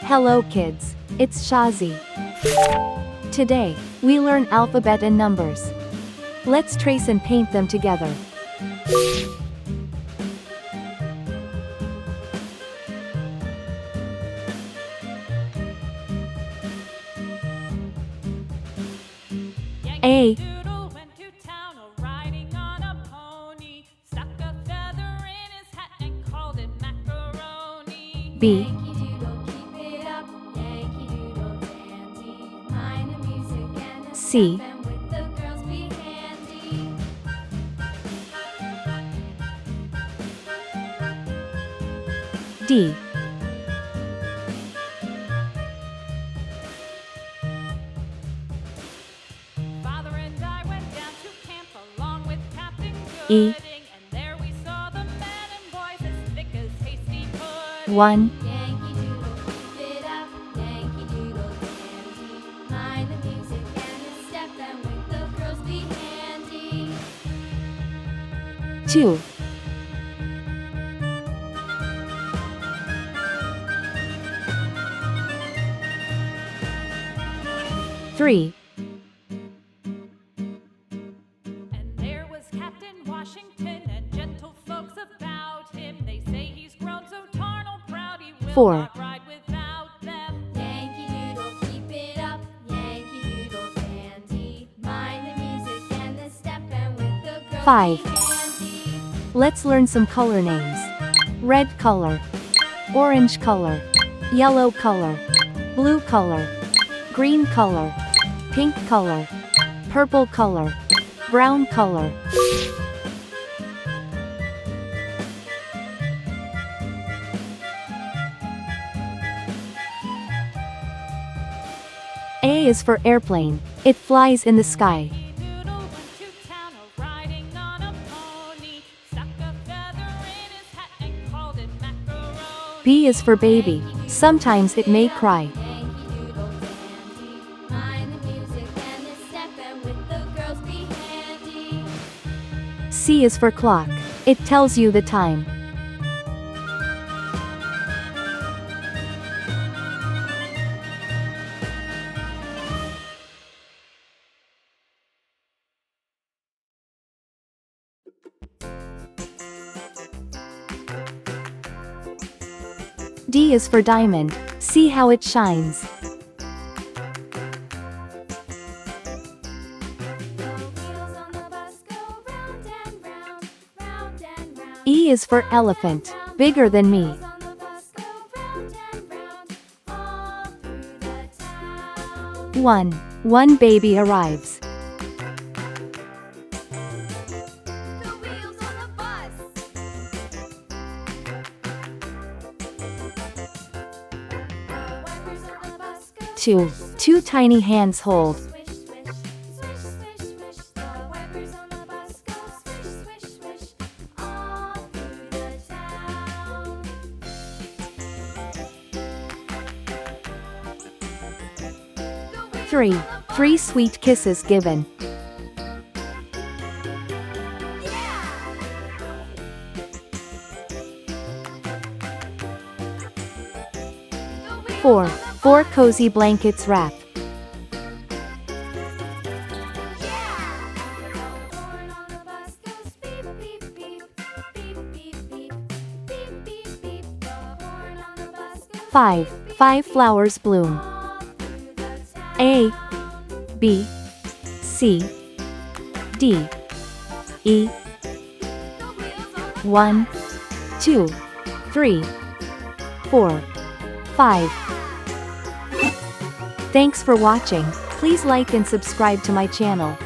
Hello kids, it's Shazi. Today, we learn alphabet and numbers. Let's trace and paint them together. A. B. C. D. E. 1. Two. 3. And there was Captain Washington and gentle folks about him. They say he's grown so tarnal proud he will 4. not ride without them. Yankee Doodle, keep it up. Yankee Doodle dandy. Mind the music and the step, and with the girls 5. be handy. Let's learn some color names. Red color, orange color, yellow color, blue color, green color, pink color, purple color, brown color. A is for airplane. It flies in the sky. Doodle went to town riding on a pony. Stuck a feather in his hat and called it macaroni. B is for baby. Sometimes it may cry. Yankee Doodle dandy. Mind the music and the step, and with the girls be handy. C is for clock. It tells you the time. D is for diamond. See how it shines. The wheels on the bus go round and round, round and round. E is for elephant. Bigger than me. Wheels on the bus go round and round, all through the town. 1 baby arrives. The wheels on the bus. The wipers on the bus go 2 tiny hands hold. swish, swish, swish, swish, swish. The wipers on the bus go swish, swish, swish, all through the town. 3 sweet kisses given. The 4 cozy blankets wrap. horn on the bus goes beep, beep, beep, beep, beep, beep, beep, beep, beep. The horn on the bus goes 5 flowers bloom. all through the town. A, B, C, D, E. The wheels on the 1, 2, 3, 4, 5. Thanks for watching. Please like and subscribe to my channel.